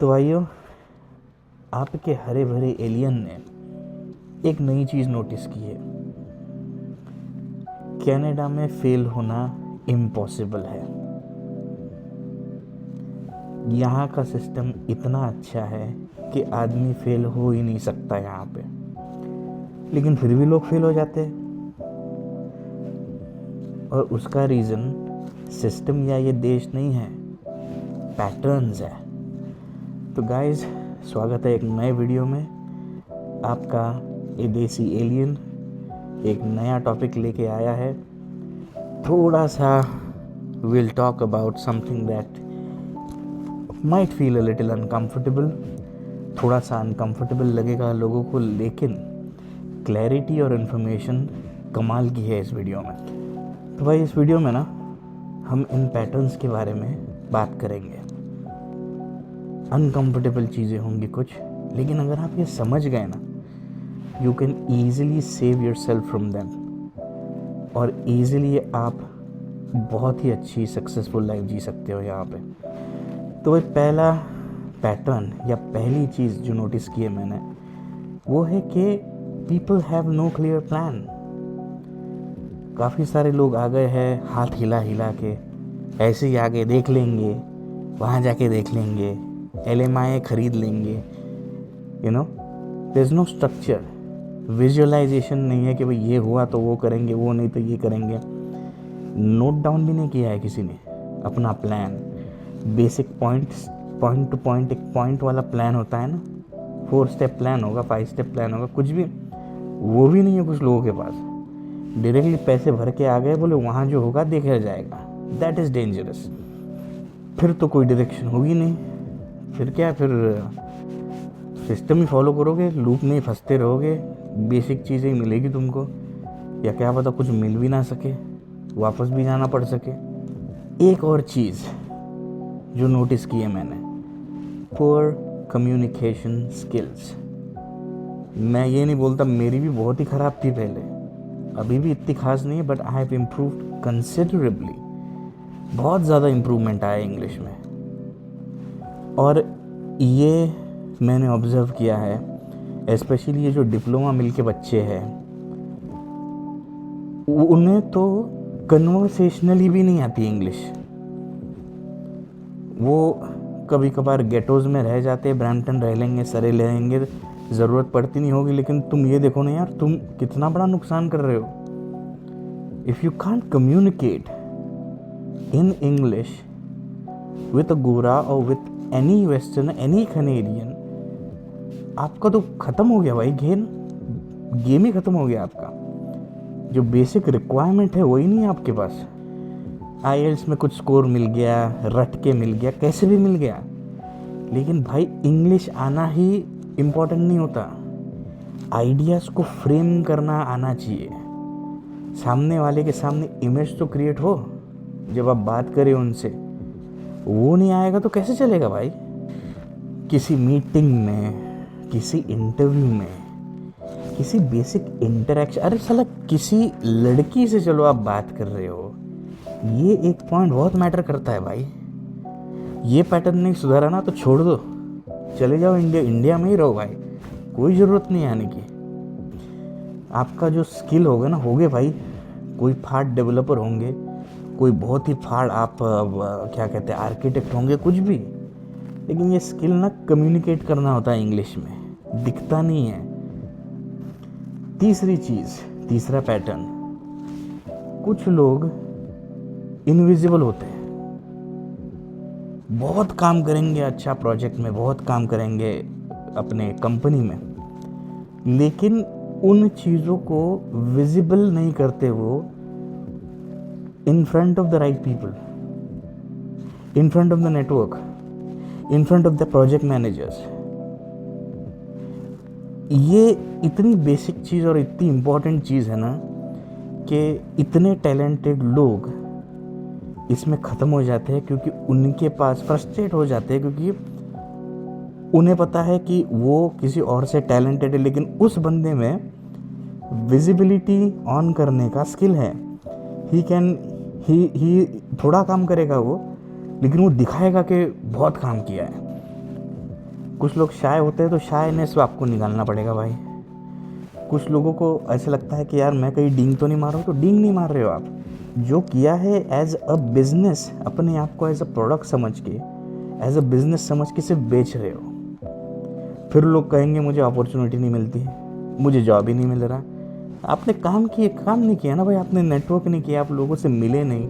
तो भाइयों, आपके हरे भरे एलियन ने एक नई चीज़ नोटिस की है। कनाडा में फेल होना इम्पॉसिबल है। यहाँ का सिस्टम इतना अच्छा है कि आदमी फेल हो ही नहीं सकता यहाँ पे, लेकिन फिर भी लोग फेल हो जाते हैं। और उसका रीज़न सिस्टम या ये देश नहीं है, पैटर्न्स है। तो गाइस, स्वागत है एक नए वीडियो में। आपका ये देसी एलियन एक नया टॉपिक लेके आया है। थोड़ा सा will talk about something that might feel a little uncomfortable. थोड़ा सा अनकम्फर्टेबल लगेगा लोगों को, लेकिन क्लैरिटी और इन्फॉर्मेशन कमाल की है इस वीडियो में। तो भाई, इस वीडियो में ना हम इन पैटर्न्स के बारे में बात करेंगे। अनकम्फर्टेबल चीज़ें होंगी कुछ, लेकिन अगर आप ये समझ गए ना, you can easily save your self from them, और ईजिली आप बहुत ही अच्छी सक्सेसफुल लाइफ जी सकते हो यहाँ पे। तो भाई, पहला पैटर्न या पहली चीज़ जो नोटिस की है मैंने, वो है कि people have no clear plan. काफ़ी सारे लोग आ गए हैं हाथ हिला हिला के, ऐसे ही आगे देख लेंगे, वहाँ जाके देख लेंगे, LMI खरीद लेंगे। There is no structure, visualization नहीं है कि भाई ये हुआ तो वो करेंगे, वो नहीं तो ये करेंगे। नोट डाउन भी नहीं किया है किसी ने अपना plan. Basic point two point, एक पॉइंट वाला प्लान होता है ना, 4 स्टेप प्लान होगा, 5 स्टेप प्लान होगा, कुछ भी वो भी नहीं है कुछ लोगों के पास। डायरेक्टली पैसे भर के आ गए, बोले वहाँ जो होगा देखा जाएगा। That is dangerous. फिर तो कोई डायरेक्शन होगी नहीं, फिर क्या, फिर सिस्टम ही फॉलो करोगे, लूप में ही फंसते रहोगे, बेसिक चीज़ें ही मिलेगी तुमको, या क्या पता कुछ मिल भी ना सके, वापस भी जाना पड़ सके। एक और चीज़ जो नोटिस की है मैंने, पुअर कम्युनिकेशन स्किल्स। मैं ये नहीं बोलता, मेरी भी बहुत ही ख़राब थी पहले, अभी भी इतनी खास नहीं है, but I have improved considerably. बहुत ज़्यादा इम्प्रूवमेंट आया इंग्लिश में। और ये मैंने ऑब्ज़र्व किया है, स्पेशली ये जो डिप्लोमा मिल के बच्चे हैं, उन्हें तो कन्वर्सेशनली भी नहीं आती इंग्लिश। वो कभी कभार गेटोज़ में रह जाते, ब्रैम्पटन रह लेंगे, सरे रहेंगे, ज़रूरत पड़ती नहीं होगी, लेकिन तुम ये देखो ना यार, तुम कितना बड़ा नुकसान कर रहे हो। If you can't communicate in English with a गोरा और with any western, any Canadian, आपका तो ख़त्म हो गया भाई, गेम ही ख़त्म हो गया आपका। जो बेसिक रिक्वायरमेंट है वही नहीं है आपके पास। IELTS में कुछ स्कोर मिल गया, रट के मिल गया, कैसे भी मिल गया, लेकिन भाई इंग्लिश आना ही इम्पोर्टेंट नहीं होता। आइडियाज़ को फ्रेम करना आना चाहिए, सामने वाले के सामने इमेज तो क्रिएट हो जब आप बात करें उनसे। वो नहीं आएगा तो कैसे चलेगा भाई। किसी मीटिंग में, किसी इंटरव्यू में, किसी बेसिक इंटरेक्शन, अरे साला किसी लड़की से चलो आप बात कर रहे हो, ये एक पॉइंट बहुत मैटर करता है भाई। ये पैटर्न नहीं सुधारा ना तो छोड़ दो, चले जाओ इंडिया में ही रहो भाई, कोई ज़रूरत नहीं आने की। आपका जो स्किल होगा ना, होगे भाई, कोई फाड़ डेवलपर होंगे, कोई बहुत ही फाड़ आप क्या कहते हैं आर्किटेक्ट होंगे, कुछ भी, लेकिन ये स्किल ना कम्युनिकेट करना होता है इंग्लिश में, दिखता नहीं है। तीसरी चीज़, तीसरा पैटर्न, कुछ लोग इनविजिबल होते हैं। बहुत काम करेंगे अच्छा प्रोजेक्ट में, बहुत काम करेंगे अपने कंपनी में, लेकिन उन चीज़ों को विजिबल नहीं करते वो in front of the right people, in front of the network, in front of the project managers। ये इतनी बेसिक चीज़ और इतनी इम्पॉर्टेंट चीज़ है ना कि इतने टैलेंटेड लोग इसमें ख़त्म हो जाते हैं, क्योंकि उनके पास फ्रस्ट्रेट हो जाते हैं, क्योंकि उन्हें पता है कि वो किसी और से टैलेंटेड है, लेकिन उस बंदे में विजिबिलिटी ऑन करने का स्किल है। ही थोड़ा काम करेगा वो, लेकिन वो दिखाएगा कि बहुत काम किया है। कुछ लोग शाय होते हैं तो शायनेस आपको निकालना पड़ेगा भाई। कुछ लोगों को ऐसा लगता है कि यार मैं कहीं डींग तो नहीं मार रहा हूँ, तो डींग नहीं मार रहे हो आप। जो किया है एज अ बिजनेस, अपने आप को एज अ प्रोडक्ट समझ के, एज अ बिजनेस समझ के सिर्फ बेच रहे हो। फिर लोग कहेंगे मुझे अपॉर्चुनिटी नहीं मिलती, मुझे जॉब ही नहीं मिल रहा। आपने काम नहीं किया ना भाई, आपने नेटवर्क नहीं किया, आप लोगों से मिले नहीं,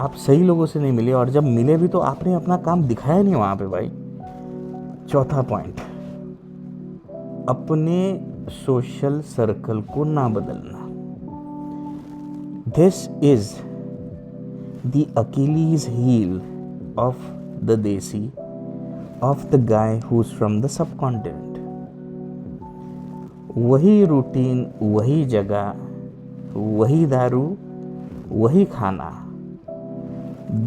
आप सही लोगों से नहीं मिले, और जब मिले भी तो आपने अपना काम दिखाया नहीं वहाँ पे भाई। चौथा पॉइंट, अपने सोशल सर्कल को ना बदलना। This is the Achilles heel of the desi, of the guy who is from the subcontinent. वही रूटीन, वही जगह, वही दारू, वही खाना,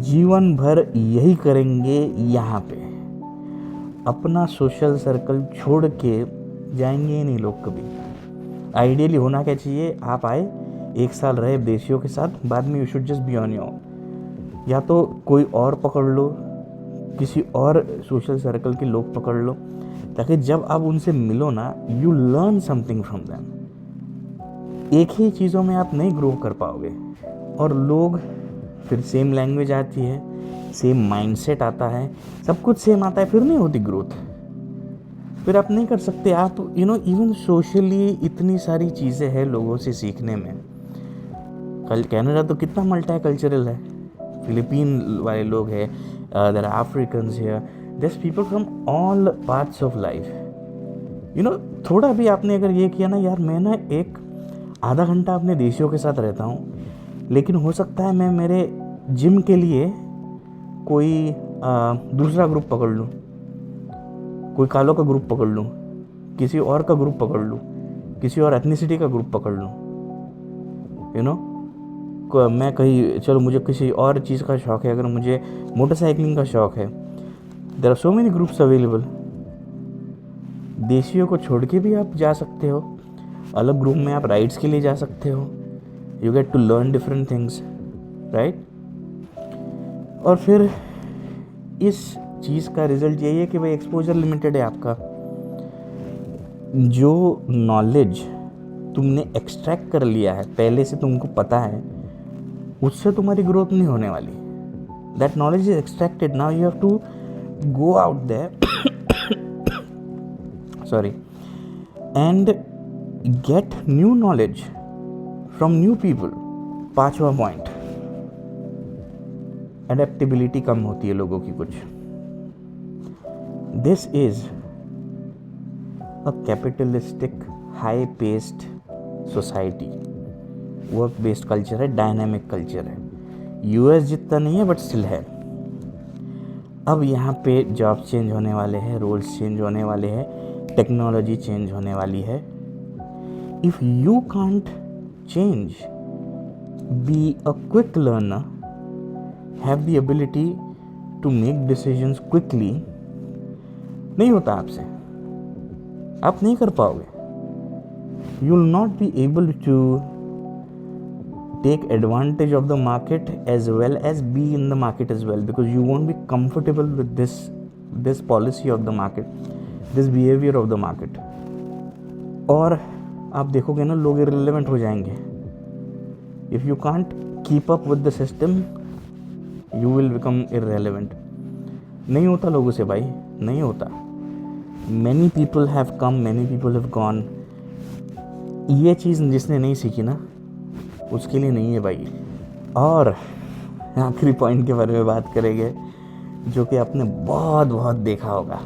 जीवन भर यही करेंगे यहाँ पे। अपना सोशल सर्कल छोड़ के जाएंगे नहीं लोग कभी। आइडियली होना क्या चाहिए, आप आए 1 साल रहे देशियों के साथ, बाद में you should just be on your. या तो कोई और पकड़ लो, किसी और सोशल सर्कल के लोग पकड़ लो, ताकि जब आप उनसे मिलो ना, you learn something from them. एक ही चीज़ों में आप नहीं ग्रो कर पाओगे। और लोग फिर सेम लैंग्वेज आती है, सेम माइंडसेट आता है, सब कुछ सेम आता है, फिर नहीं होती ग्रोथ। फिर आप नहीं कर सकते। आप इवन सोशली इतनी सारी चीज़ें हैं लोगों से सीखने में। कल कनाडा तो कितना मल्टी कल्चरल है, फिलीपीन वाले लोग हैं, there are Africans here, there people from all parts of life. थोड़ा भी आपने अगर ये किया ना, यार मैं ना एक आधा घंटा अपने देशियों के साथ रहता हूँ, लेकिन हो सकता है मैं मेरे जिम के लिए कोई दूसरा ग्रुप पकड़ लूँ, कोई कालों का ग्रुप पकड़ लूँ, किसी और का ग्रुप पकड़ लूँ, किसी और एथनिसिटी का ग्रुप पकड़ लूँ। मैं कहीं, चलो मुझे किसी और चीज़ का शौक़ है, अगर मुझे मोटरसाइकिलिंग का शौक़ है, there are so many groups available. देशियों को छोड़ के भी आप जा सकते हो, अलग ग्रुप में आप राइड्स के लिए जा सकते हो। You get to learn different things, right. और फिर इस चीज़ का रिजल्ट यही है कि भाई एक्सपोजर लिमिटेड है आपका। जो नॉलेज तुमने एक्सट्रैक्ट कर लिया है, पहले से तुमको पता है, उससे तुम्हारी ग्रोथ नहीं होने वाली। That knowledge is extracted, now you have to go out there sorry and get new knowledge from new people. 5वां पॉइंट, एडेप्टेबिलिटी कम होती है लोगों की कुछ। This is a capitalistic high paced society, work based culture है, dynamic culture है। US जितना नहीं है बट स्टिल है। अब यहाँ पे जॉब चेंज होने वाले हैं, रोल्स चेंज होने वाले हैं, टेक्नोलॉजी चेंज होने वाली है। If you can't change, be a quick learner, have the ability to make decisions quickly, नहीं होता आपसे, आप नहीं कर पाओगे। You will not be able to take advantage of the market as well as be in the market as well, because you won't be comfortable with this policy of the market, this behavior of the market. और आप देखोगे ना, लोग irrelevant हो जाएंगे। if you can't keep up with the system, you will become irrelevant. नहीं होता लोगों से भाई, नहीं होता। many people have come, many people have gone। ये चीज़ जिसने नहीं सीखी ना, उसके लिए नहीं है भाई। और आखिरी पॉइंट के बारे में बात करेंगे, जो कि आपने बहुत बहुत देखा होगा।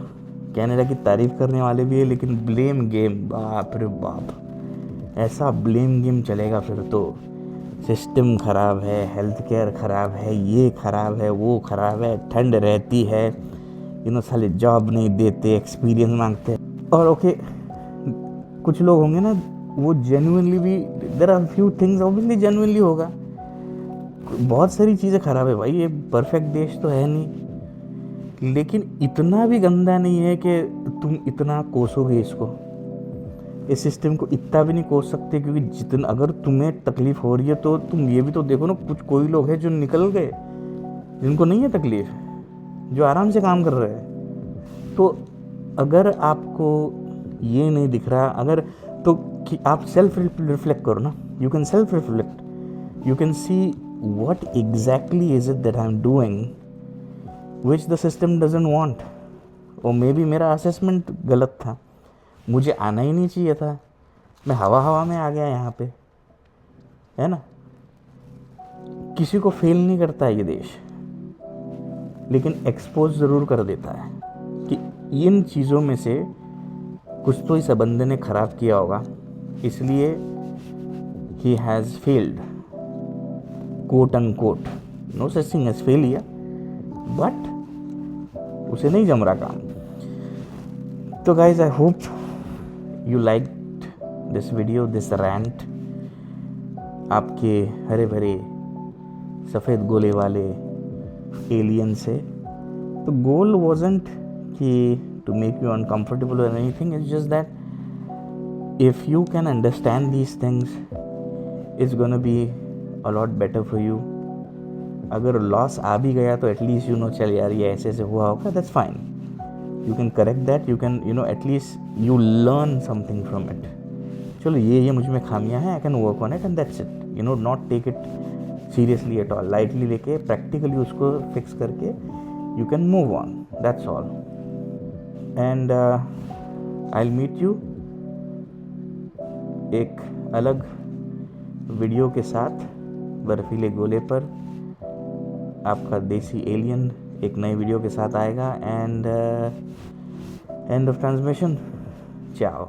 कनाडा की तारीफ करने वाले भी है, लेकिन ब्लेम गेम, बाप रे बाप, ऐसा ब्लेम गेम चलेगा फिर तो। सिस्टम ख़राब है, हेल्थ केयर ख़राब है, ये ख़राब है, वो ख़राब है, ठंड रहती है, साले जॉब नहीं देते, एक्सपीरियंस मांगते हैं। और ओके, कुछ लोग होंगे ना, वो जेन्युइनली भी, there are few things obviously genuinely होगा। बहुत सारी चीज़ें ख़राब है भाई, ये परफेक्ट देश तो है नहीं, लेकिन इतना भी गंदा नहीं है कि तुम इतना कोसोगे इसको। इस सिस्टम को इतना भी नहीं कोस सकते, क्योंकि जितना अगर तुम्हें तकलीफ़ हो रही है तो तुम ये भी तो देखो ना, कोई लोग हैं जो निकल गए, जिनको नहीं है तकलीफ़, जो आराम से काम कर रहे हैं। तो अगर आपको ये नहीं दिख रहा, अगर तो कि आप सेल्फ रिफ्लेक्ट करो ना, you can self reflect, you can see what exactly is it that I am doing which the system doesn't want. और मे बी मेरा असेसमेंट गलत था, मुझे आना ही नहीं चाहिए था, मैं हवा हवा में आ गया यहाँ पे, है ना। किसी को फेल नहीं करता है ये देश, लेकिन एक्सपोज ज़रूर कर देता है कि इन चीज़ों में से कुछ तो इस बंदे ने ख़राब किया होगा, इसलिए ही has failed, quote unquote, no such thing as failure, but उसे नहीं जम रहा काम। तो guys I hope you liked this video, this rant. आपके हरे भरे सफ़ेद गोले वाले एलियन से। तो गोल wasn't कि to make you uncomfortable or anything, it's just that if you can understand these things, it's gonna be a lot better for you. अगर लॉस आ भी गया तो एटलीस्ट यू नो, चल यार ये ऐसे ऐसे हुआ होगा, that's fine, you can correct that, you can you know at least you learn something from it. चलो ये मुझ में खामियां हैं, I can work on it and that's it, you know, not take it seriously at all, lightly लेके practically उसको fix करके you can move on, that's all. And I will meet you एक अलग वीडियो के साथ बर्फीले गोले पर। आपका देसी एलियन एक नई वीडियो के साथ आएगा। एंड एंड ऑफ ट्रांसमिशन, चाओ।